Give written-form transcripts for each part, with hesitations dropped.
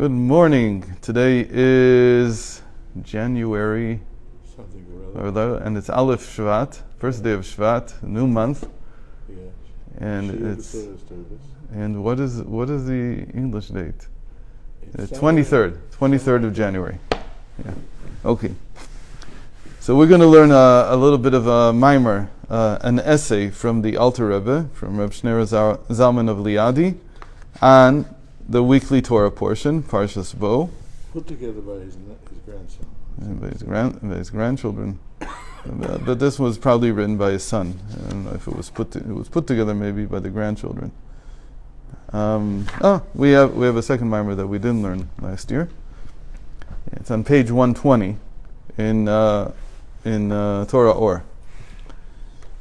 Good morning. Today is January, and it's Aleph Shvat, first day of Shvat, new month. Yeah. And what is the English date? 23rd of January. Yeah. Okay. So we're going to learn a little bit of a mimer, an essay from the Alter Rebbe, from Reb Shneur Zalman of Liadi, on the weekly Torah portion, Parashat Bo. Put together by his grandson. And by his grandchildren. But this was probably written by his son. I don't know if it was put together maybe by the grandchildren. We have a second mimer that we didn't learn last year. It's on page 120 in Torah Or,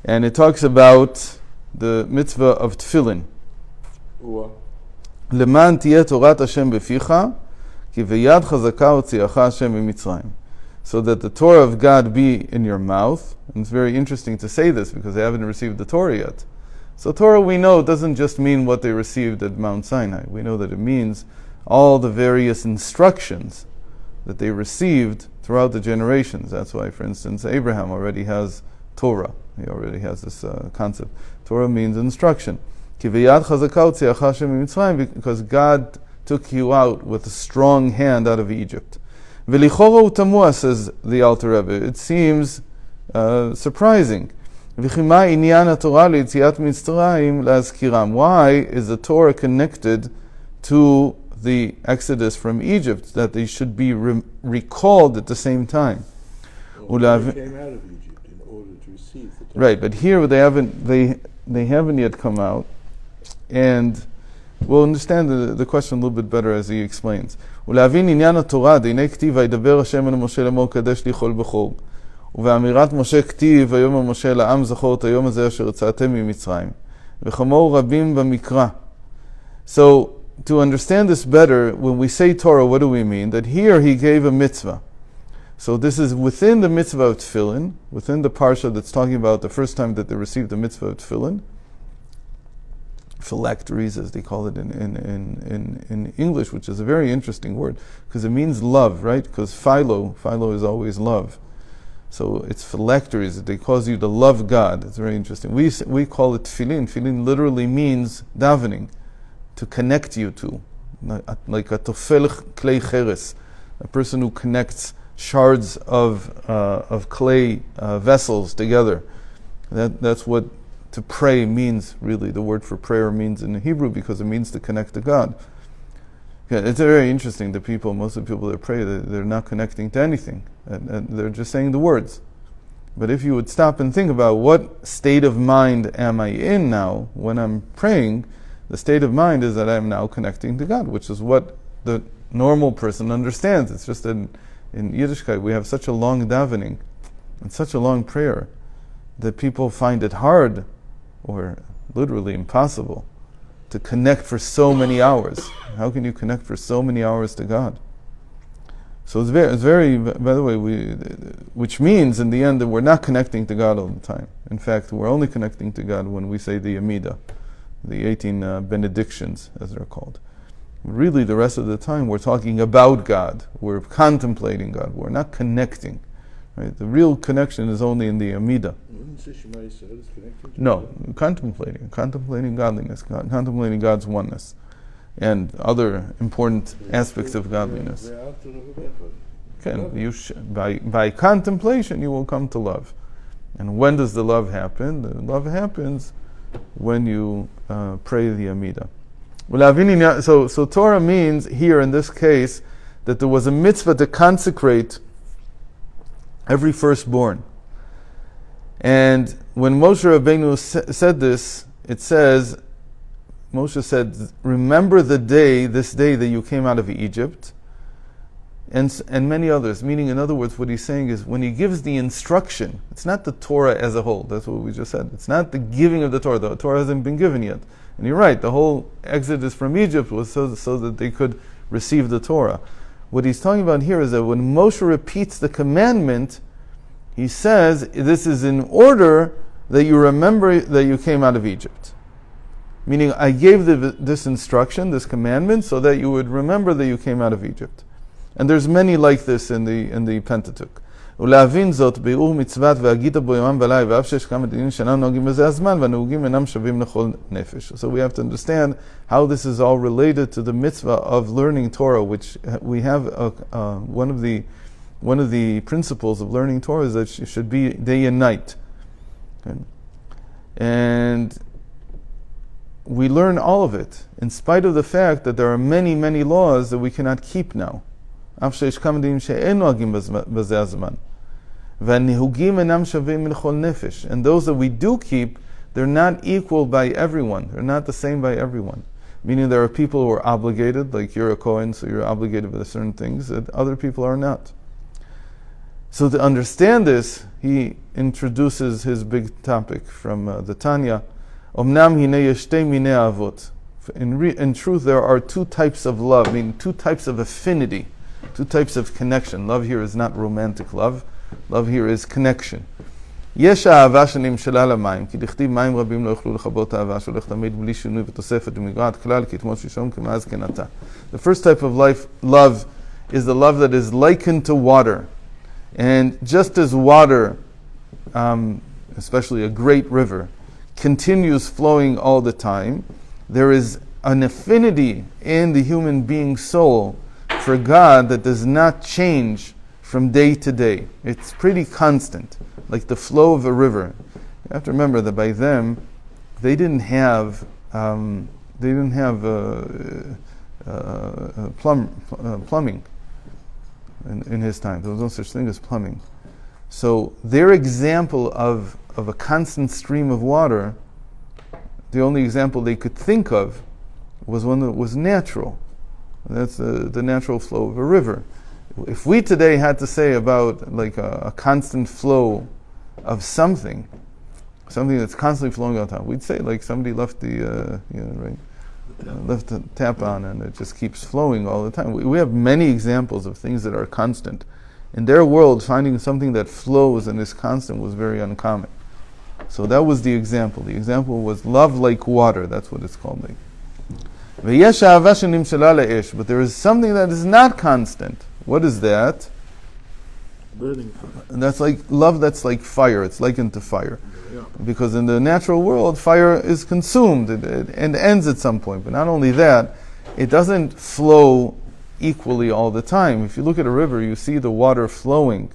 and it talks about the mitzvah of tefillin. Leman tiyeh Torat Hashem beficha, ki v'yad chazaka hotziacha Hashem mimitzrayim. So that the Torah of God be in your mouth. And it's very interesting to say this because they haven't received the Torah yet. So Torah, we know, doesn't just mean what they received at Mount Sinai. We know that it means all the various instructions that they received throughout the generations. That's why, for instance, Abraham already has Torah. He already has this concept. Torah means instruction. Because God took you out with a strong hand out of Egypt. V'lichora u'tamua, says the Alter Rebbe. It seems surprising. Why is the Torah connected to the Exodus from Egypt, that they should be recalled at the same time? Well, they came out of Egypt in order to receive the Torah. Right, but here they haven't yet come out, and we'll understand the question a little bit better as he explains. ובאמירת משה כתיב, ויאמר משה לעם זכור את היום הזה אשר יצאתם ממצרים. וכמוהו רבים במקרא. So, to understand this better, when we say Torah, what do we mean? That here he gave a mitzvah. So this is within the mitzvah of tefillin, within the parsha that's talking about the first time that they received the mitzvah of tefillin. Phylacteries, as they call it in English, which is a very interesting word, because it means love, right? Because philo is always love. So it's phylacteries. They cause you to love God. It's very interesting. We call it tefillin. Tefillin literally means davening, to connect you to, like a tofel klei cheres, a person who connects shards of clay vessels together. That's what to pray means. Really, the word for prayer means in Hebrew, because it means to connect to God. Yeah, it's very interesting. Most of the people that pray, they're not connecting to anything, and they're just saying the words. But if you would stop and think about what state of mind am I in now when I'm praying, the state of mind is that I'm now connecting to God, which is what the normal person understands. It's just that in Yiddishkeit we have such a long davening and such a long prayer that people find it hard, or literally impossible, to connect for so many hours. How can you connect for so many hours to God? So it's very, by the way, which means in the end that we're not connecting to God all the time. In fact, we're only connecting to God when we say the Amida, the 18 benedictions, as they're called. Really, the rest of the time we're talking about God. We're contemplating God. We're not connecting. Right? The real connection is only in the Amida. No, contemplating godliness, contemplating God's oneness, and other important aspects of godliness. By contemplation you will come to love. And when does the love happen? The love happens when you pray the Amida. So Torah means here in this case that there was a mitzvah to consecrate every firstborn. And when Moshe Rabbeinu said this, it says, Moshe said, remember this day that you came out of Egypt, and many others. Meaning, in other words, what he's saying is, when he gives the instruction, it's not the Torah as a whole. That's what we just said. It's not the giving of the Torah. The Torah hasn't been given yet. And you're right, the whole exodus from Egypt was so that they could receive the Torah. What he's talking about here is that when Moshe repeats the commandment, he says, this is in order that you remember that you came out of Egypt. Meaning, I gave this instruction, this commandment, so that you would remember that you came out of Egypt. And there's many like this in the Pentateuch. ולהבין זאת, ביאור מצוות והגית בו יומם ולילה, ואף שיש כמה דינים שאינם נוהגים בזה הזמן, והנהוגים אינם שווים לכל נפש. So we have to understand how this is all related to the mitzvah of learning Torah, which we have one of the principles of learning Torah is that it should be day and night. Okay? And we learn all of it, in spite of the fact that there are many, many laws that we cannot keep now. אף שיש כמה דינים שאין נוהגים בזה הזמן. והנהוגים אינם שווים לכל נפש. And those that we do keep, they're not equal by everyone. They're not the same by everyone. Meaning there are people who are obligated, like you're a Kohen, so you're obligated with certain things that other people are not. So to understand this, he introduces his big topic from the Tanya. Omnam hine yeshtei minei avot. In truth, there are two types of love, meaning two types of affinity, two types of connection. Love here is not romantic love. Love here is connection. יש האהבה שנמשלה למים, כי דכתיב מים רבים לא יוכלו לכבות האהבה שהולך תמיד בלי שינוי ותוספת ומגרעת כלל, כי תמות שלשום כמאז כן עתה. The first type of love is the love that is likened to water. And just as water, especially a great river, continues flowing all the time, there is an affinity in the human being's soul for God that does not change from day to day. It's pretty constant, like the flow of a river. You have to remember that by them, they didn't have plumbing in his time. There was no such thing as plumbing. So their example of a constant stream of water, the only example they could think of was one that was natural. That's the natural flow of a river. If we today had to say about like a constant flow of something that's constantly flowing all the time, we'd say like somebody left left the tap on and it just keeps flowing all the time. We have many examples of things that are constant. In their world, finding something that flows and is constant was very uncommon. So that was the example. The example was love like water. That's what it's called. Like. But there is something that is not constant. What is that? Burning fire. And that's like love that's like fire. It's likened to fire. Yeah. Because in the natural world, fire is consumed and ends at some point. But not only that, it doesn't flow equally all the time. If you look at a river, you see the water flowing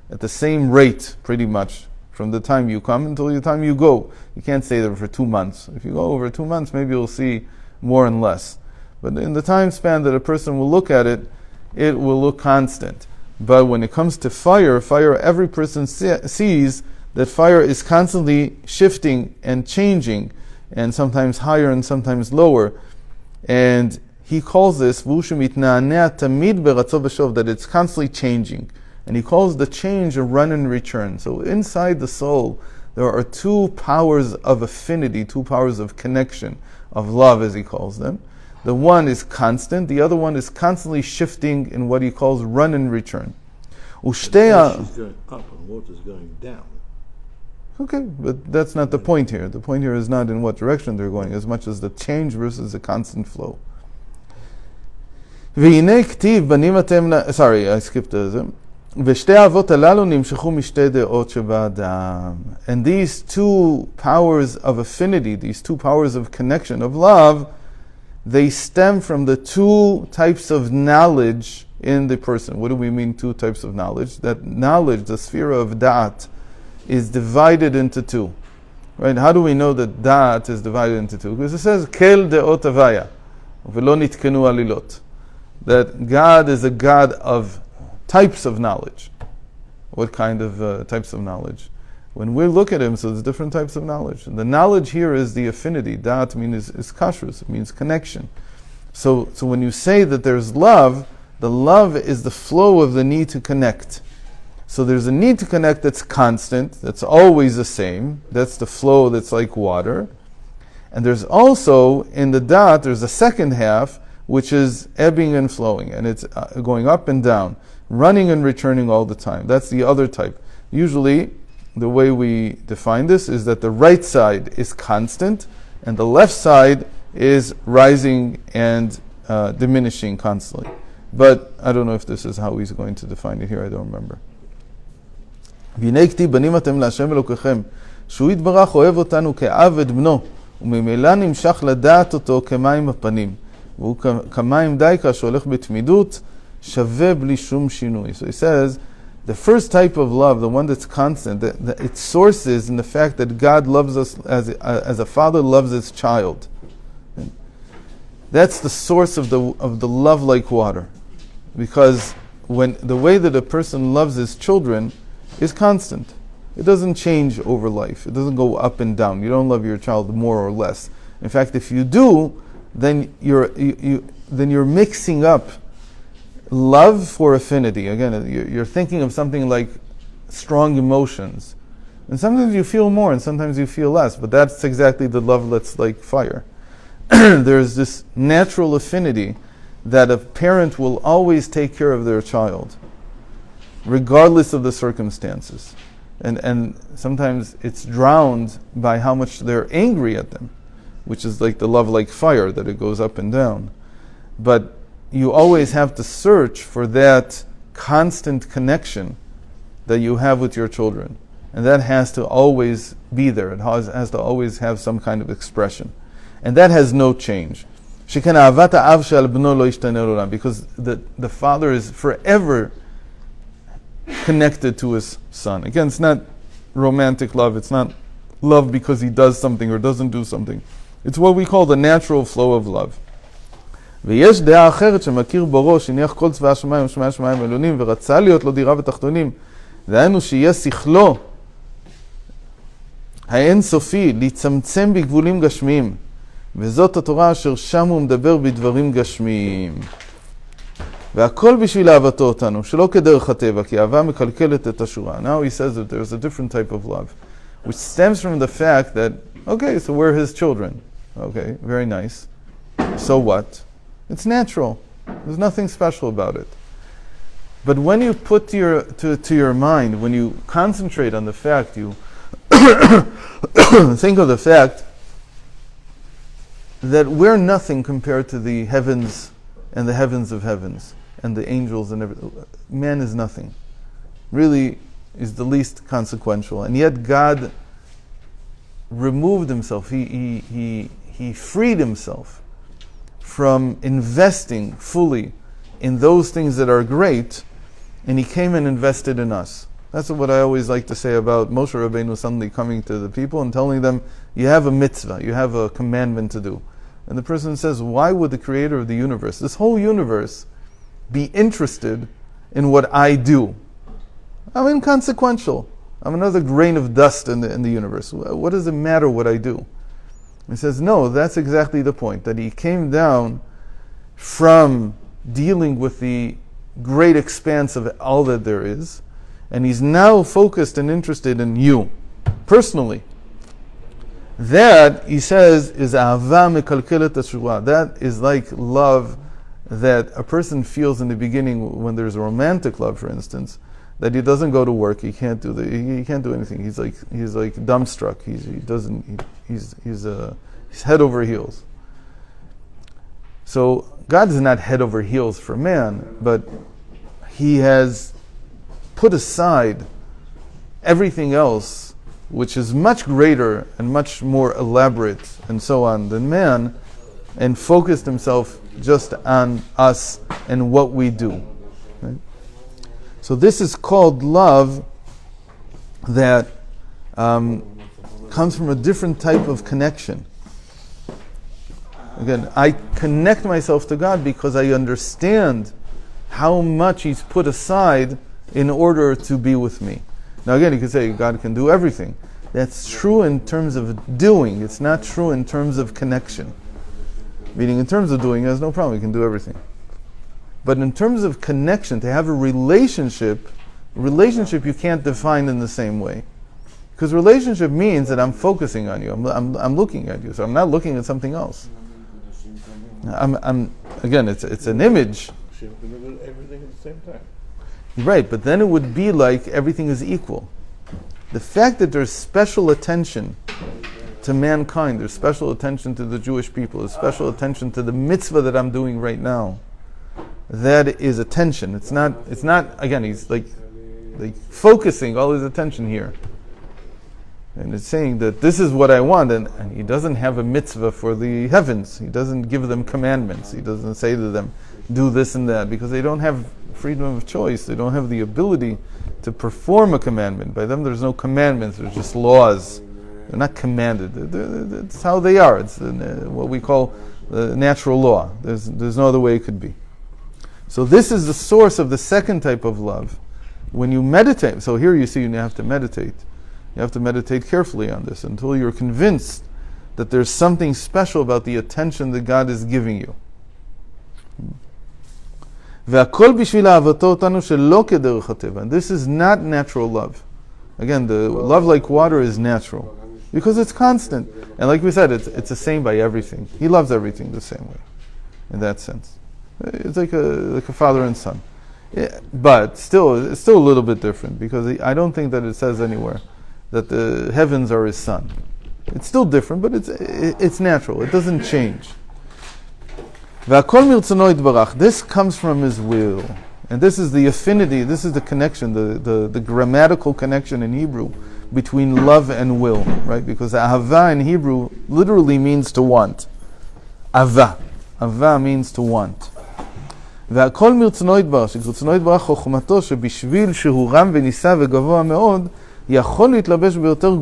at the same rate pretty much from the time you come until the time you go. You can't stay there for 2 months. If you go over 2 months, maybe you'll see more and less. But in the time span that a person will look at it, it will look constant. But when it comes to fire, every person sees that fire is constantly shifting and changing, and sometimes higher and sometimes lower. And he calls this that it's constantly changing. And he calls the change a run and return. So inside the soul, there are two powers of affinity, two powers of connection, of love as he calls them. The one is constant, the other one is constantly shifting in what he calls run and return. She's going up and water's going down. Okay, but that's not the point here. The point here is not in what direction they're going, as much as the change versus the constant flow. Sorry, I skipped the... And these two powers of affinity, these two powers of connection, of love, they stem from the two types of knowledge in the person. What do we mean two types of knowledge? That knowledge, the sphere of da'at, is divided into two. Right? How do we know that da'at is divided into two? Because it says, Kel de'ot avaya, v'lo nitkenu alilot. That God is a God of types of knowledge. What kind of types of knowledge? When we look at him, so there's different types of knowledge. The knowledge here is the affinity. Da'at means is kashrus, it means connection. So when you say that there's love, the love is the flow of the need to connect. So there's a need to connect that's constant, that's always the same. That's the flow that's like water. And there's also, in the da'at, there's a second half, which is ebbing and flowing. And it's going up and down, running and returning all the time. That's the other type. Usually, the way we define this is that the right side is constant, and the left side is rising and diminishing constantly. But I don't know if this is how he's going to define it here, I don't remember. והנה כתיב בנים אתם להשם אלוקיכם, שהוא יתברך אוהב אותנו כאב את בנו, וממילא נמשך לדעת אותו כמים הפנים, והוא כמים דייקה שהולך בתמידות, שווה בלי שום שינוי. So he says, the first type of love, the one that's constant, its source is in the fact that God loves us as a father loves his child. That's the source of the love like water. Because when the way that a person loves his children is constant. It doesn't change over life. It doesn't go up and down. You don't love your child more or less. In fact, if you do, then you're mixing up love for affinity. Again, you're thinking of something like strong emotions. And sometimes you feel more and sometimes you feel less, but that's exactly the love that's like fire. There's this natural affinity that a parent will always take care of their child, regardless of the circumstances. And sometimes it's drowned by how much they're angry at them, which is like the love like fire, that it goes up and down. But you always have to search for that constant connection that you have with your children. And that has to always be there. It has to always have some kind of expression. And that has no change. Because the father is forever connected to his son. Again, it's not romantic love. It's not love because he does something or doesn't do something. It's what we call the natural flow of love. ויש דעה אחרת שמכיר בורו, שהניח כל צבא השמיים ושמי השמיים העליונים ורצה להיות לו דירה בתחתונים, דהיינו שיהיה שכלו האינסופי להצמצם בגבולים גשמיים, וזאת התורה אשר שם הוא מדבר בדברים גשמיים. והכל בשביל אהבתו אותנו, שלא כדרך הטבע, כי אהבה מקלקלת את השורה. Now he says that there's a different type of love, which stems from the fact that, okay, so we're his children. Okay, very nice. So what? It's natural. There's nothing special about it. But when you put to your mind, when you concentrate on the fact, you think of the fact that we're nothing compared to the heavens and the heavens of heavens and the angels and everything. Man is nothing. Really is the least consequential. And yet God removed himself. He freed himself from investing fully in those things that are great, and he came and invested in us. That's what I always like to say about Moshe Rabbeinu suddenly coming to the people and telling them, you have a mitzvah, you have a commandment to do. And the person says, why would the creator of the universe, this whole universe, be interested in what I do? I'm inconsequential. I'm another grain of dust in the universe. What does it matter what I do? He says, no, that's exactly the point, that he came down from dealing with the great expanse of all that there is, and he's now focused and interested in you, personally. That, he says, is ahava mekalkelet hashura. That is like love that a person feels in the beginning when there's a romantic love, for instance, that he doesn't go to work, he can't do anything. He's like dumbstruck. He's head over heels. So God is not head over heels for man, but he has put aside everything else, which is much greater and much more elaborate and so on than man, and focused himself just on us and what we do. Right? So this is called love that comes from a different type of connection. Again, I connect myself to God because I understand how much he's put aside in order to be with me. Now again, you could say God can do everything. That's true in terms of doing. It's not true in terms of connection. Meaning in terms of doing, he has no problem. He can do everything. But in terms of connection, to have a relationship you can't define in the same way. Because relationship means that I'm focusing on you. I'm looking at you. So I'm not looking at something else. Again, it's an image. Everything at the same time. Right, but then it would be like everything is equal. The fact that there's special attention to mankind. There's special attention to the Jewish people. There's special attention to the mitzvah that I'm doing right now. That is attention. It's not. Again, he's like focusing all his attention here. And it's saying that this is what I want, and he doesn't have a mitzvah for the heavens. He doesn't give them commandments. He doesn't say to them, do this and that, because they don't have freedom of choice. They don't have the ability to perform a commandment. By them, there's no commandments. There's just laws. They're not commanded. It's how they are. It's what we call the natural law. There's no other way it could be. So this is the source of the second type of love. When you meditate, so here you see you have to meditate. You have to meditate carefully on this until you're convinced that there's something special about the attention that God is giving you. And this is not natural love. Again, the love like water is natural because it's constant. And like we said, it's the same by everything. He loves everything the same way, in that sense. It's like a father and son. Yeah, but it's still a little bit different, because I don't think that it says anywhere that the heavens are his son. It's still different, but it's natural. It doesn't change. This comes from his will. And this is the affinity, this is the connection, the grammatical connection in Hebrew between love and will, right? Because ahava in Hebrew literally means to want. Ava means to want. והכל מרצונו יתברך, שרצונו יתברך חוכמתו, שבשביל שהוא רם ונישא וגבוה מאוד, יכול להתלבש ביותר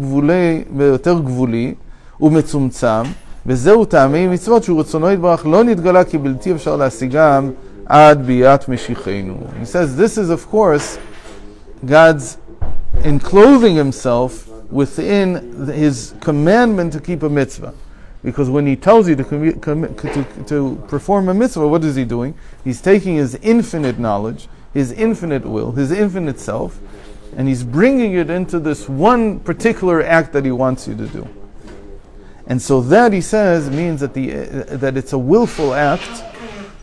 גבולי ומצומצם, וזהו טעמי מצוות שהוא רצונו יתברך לא נתגלה כי בלתי אפשר להשיגם עד ביאת משיחנו. He says this is of course God's enclothing himself within his commandment to keep a mitzvah. Because when he tells you to perform a mitzvah, what is he doing? He's taking his infinite knowledge, his infinite will, his infinite self, and he's bringing it into this one particular act that he wants you to do. And so that, he says, means that that it's a willful act.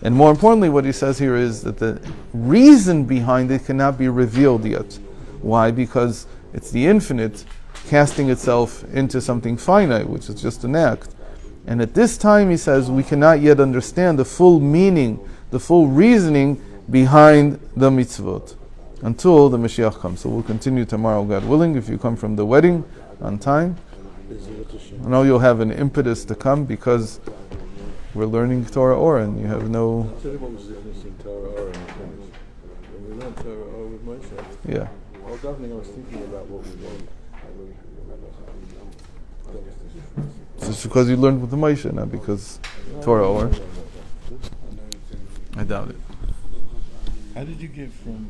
And more importantly, what he says here is that the reason behind it cannot be revealed yet. Why? Because it's the infinite casting itself into something finite, which is just an act. And at this time, he says, we cannot yet understand the full meaning, the full reasoning behind the mitzvot until the Mashiach comes. So we'll continue tomorrow, God willing, if you come from the wedding on time. I know you'll have an impetus to come because we're learning Torah Or, and you have no... I'll tell you what was the difference in Torah Or and Affinity. When we learned Torah Or with Moshe, Yeah. well, definitely I was thinking about what we learned. Just because you learned with the Moshe, not because Torah Or. I doubt it. How did you get from